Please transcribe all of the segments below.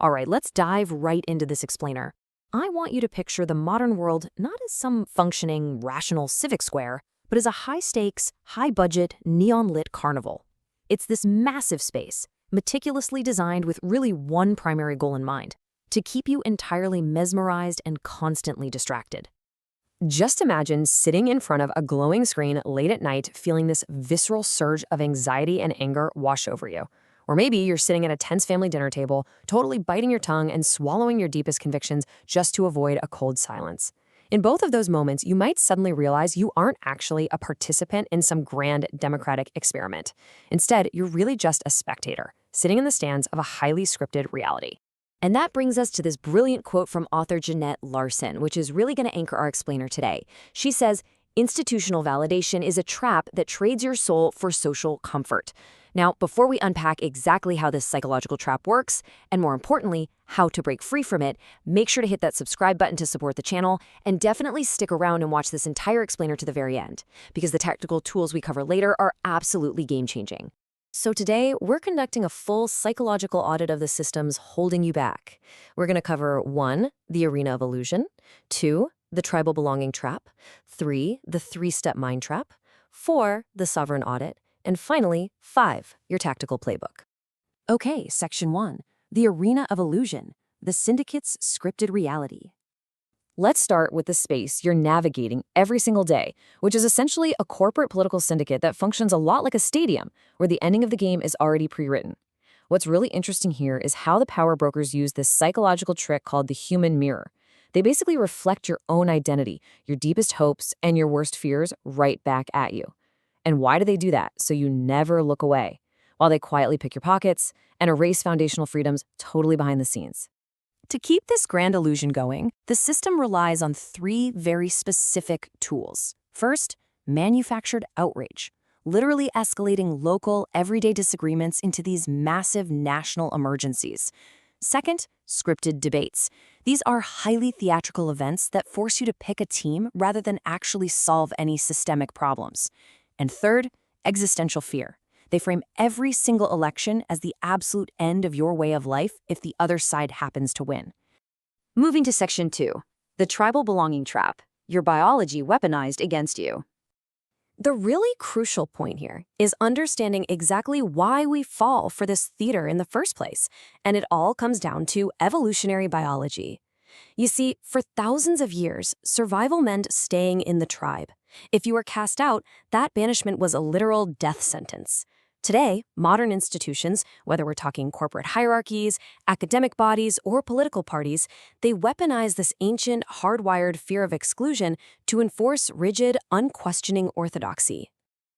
All right, let's dive right into this explainer. I want you to picture the modern world not as some functioning, rational civic square, but as a high-stakes, high-budget, neon-lit carnival. It's this massive space, meticulously designed with really one primary goal in mind: to keep you entirely mesmerized and constantly distracted. Just imagine sitting in front of a glowing screen late at night feeling this visceral surge of anxiety and anger wash over you. Or maybe you're sitting at a tense family dinner table, totally biting your tongue and swallowing your deepest convictions just to avoid a cold silence. In both of those moments, you might suddenly realize you aren't actually a participant in some grand democratic experiment. Instead, you're really just a spectator, sitting in the stands of a highly scripted reality. And that brings us to this brilliant quote from author Jeanette Larson, which is really going to anchor our explainer today. She says, "Institutional validation is a trap that trades your soul for social comfort." Now, before we unpack exactly how this psychological trap works, and more importantly, how to break free from it, make sure to hit that subscribe button to support the channel, and definitely stick around and watch this entire explainer to the very end, because the technical tools we cover later are absolutely game-changing. So today, we're conducting a full psychological audit of the systems holding you back. We're going to cover 1, the arena of illusion; 2, the tribal belonging trap; 3, the 3-step mind trap; 4, the sovereign audit; and finally, 5, your tactical playbook. Okay, Section 1, the arena of illusion, the Syndicate's scripted reality. Let's start with the space you're navigating every single day, which is essentially a corporate political syndicate that functions a lot like a stadium, where the ending of the game is already pre-written. What's really interesting here is how the power brokers use this psychological trick called the human mirror. They basically reflect your own identity, your deepest hopes, and your worst fears right back at you. And why do they do that? So you never look away, while they quietly pick your pockets and erase foundational freedoms totally behind the scenes. To keep this grand illusion going, the system relies on 3 very specific tools. First, manufactured outrage, literally escalating local, everyday disagreements into these massive national emergencies. Second, scripted debates. These are highly theatrical events that force you to pick a team rather than actually solve any systemic problems. And third, existential fear. They frame every single election as the absolute end of your way of life if the other side happens to win. Moving to Section 2, the tribal belonging trap, your biology weaponized against you. The really crucial point here is understanding exactly why we fall for this theater in the first place, and it all comes down to evolutionary biology. You see, for thousands of years, survival meant staying in the tribe. If you were cast out, that banishment was a literal death sentence. Today, modern institutions, whether we're talking corporate hierarchies, academic bodies, or political parties, they weaponize this ancient, hardwired fear of exclusion to enforce rigid, unquestioning orthodoxy.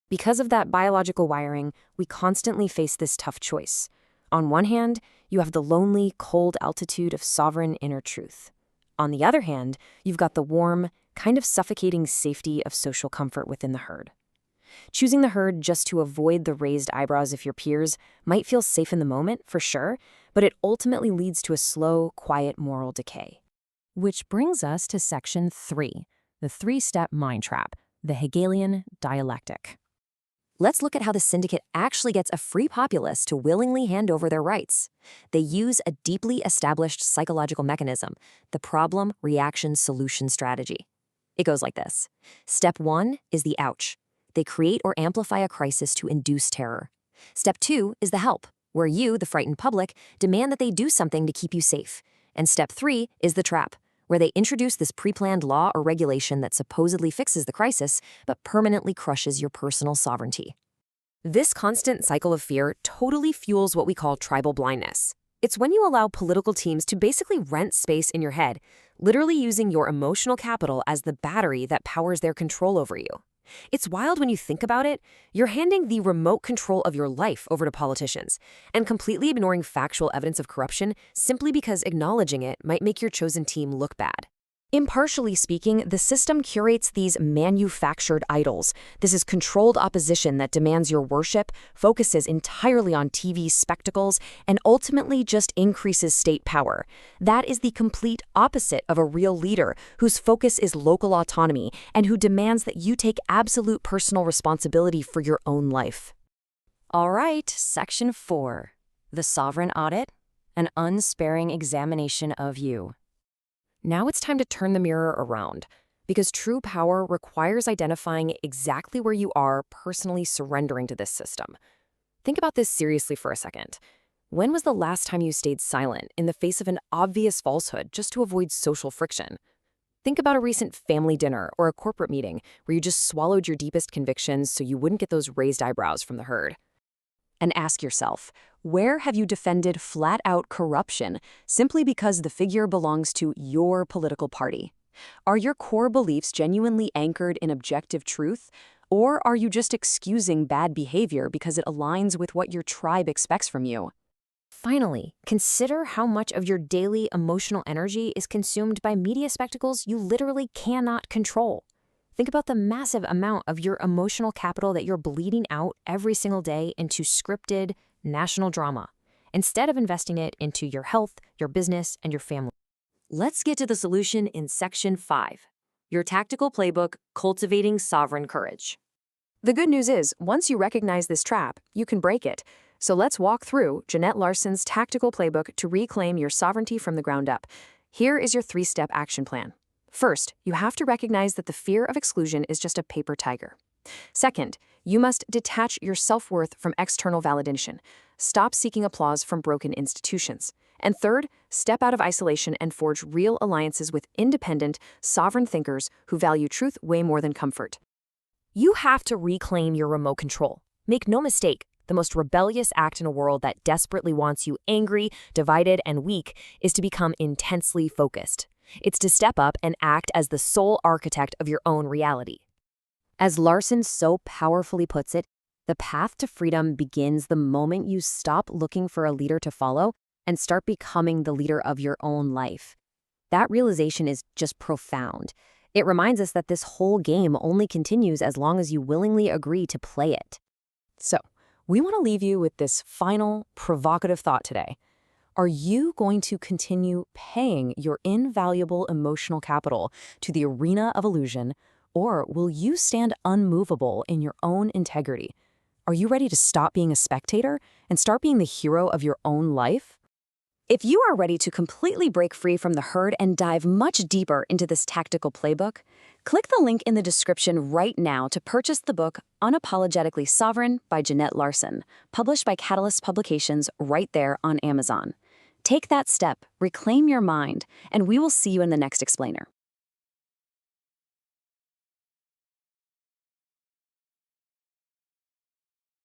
Because of that biological wiring, we constantly face this tough choice. On one hand, you have the lonely, cold altitude of sovereign inner truth. On the other hand, you've got the warm, kind of suffocating safety of social comfort within the herd. Choosing the herd just to avoid the raised eyebrows of your peers might feel safe in the moment, for sure, but it ultimately leads to a slow, quiet moral decay. Which brings us to Section 3, the 3-step mind trap, the Hegelian dialectic. Let's look at how the syndicate actually gets a free populace to willingly hand over their rights. They use a deeply established psychological mechanism, the problem-reaction-solution strategy. It goes like this. Step 1 is the ouch. They create or amplify a crisis to induce terror. Step 2 is the help, where you, the frightened public, demand that they do something to keep you safe. And Step 3 is the trap, where they introduce this pre-planned law or regulation that supposedly fixes the crisis, but permanently crushes your personal sovereignty. This constant cycle of fear totally fuels what we call tribal blindness. It's when you allow political teams to basically rent space in your head, literally using your emotional capital as the battery that powers their control over you. It's wild when you think about it. You're handing the remote control of your life over to politicians and completely ignoring factual evidence of corruption simply because acknowledging it might make your chosen team look bad. Impartially speaking, the system curates these manufactured idols. This is controlled opposition that demands your worship, focuses entirely on TV spectacles, and ultimately just increases state power. That is the complete opposite of a real leader whose focus is local autonomy and who demands that you take absolute personal responsibility for your own life. All right, Section 4, the sovereign audit an unsparing examination of you. Now it's time to turn the mirror around, because true power requires identifying exactly where you are personally surrendering to this system. Think about this seriously for a second. When was the last time you stayed silent in the face of an obvious falsehood just to avoid social friction? Think about a recent family dinner or a corporate meeting where you just swallowed your deepest convictions so you wouldn't get those raised eyebrows from the herd. And ask yourself, where have you defended flat-out corruption simply because the figure belongs to your political party? Are your core beliefs genuinely anchored in objective truth, or are you just excusing bad behavior because it aligns with what your tribe expects from you? Finally, consider how much of your daily emotional energy is consumed by media spectacles you literally cannot control. Think about the massive amount of your emotional capital that you're bleeding out every single day into scripted, national drama, instead of investing it into your health, your business, and your family. Let's get to the solution in Section 5, your tactical playbook, Cultivating Sovereign Courage. The good news is, once you recognize this trap, you can break it. So let's walk through Jeanette Larson's tactical playbook to reclaim your sovereignty from the ground up. Here is your 3-step action plan. First, you have to recognize that the fear of exclusion is just a paper tiger. Second, you must detach your self-worth from external validation. Stop seeking applause from broken institutions. And third, step out of isolation and forge real alliances with independent, sovereign thinkers who value truth way more than comfort. You have to reclaim your remote control. Make no mistake, the most rebellious act in a world that desperately wants you angry, divided, and weak is to become intensely focused. It's to step up and act as the sole architect of your own reality. As Larson so powerfully puts it, the path to freedom begins the moment you stop looking for a leader to follow and start becoming the leader of your own life. That realization is just profound. It reminds us that this whole game only continues as long as you willingly agree to play it. So, we want to leave you with this final, provocative thought today. Are you going to continue paying your invaluable emotional capital to the arena of illusion, or will you stand unmovable in your own integrity? Are you ready to stop being a spectator and start being the hero of your own life? If you are ready to completely break free from the herd and dive much deeper into this tactical playbook, click the link in the description right now to purchase the book Unapologetically Sovereign by Jeanette Larson, published by Catalyst Publications right there on Amazon. Take that step, reclaim your mind, and we will see you in the next explainer.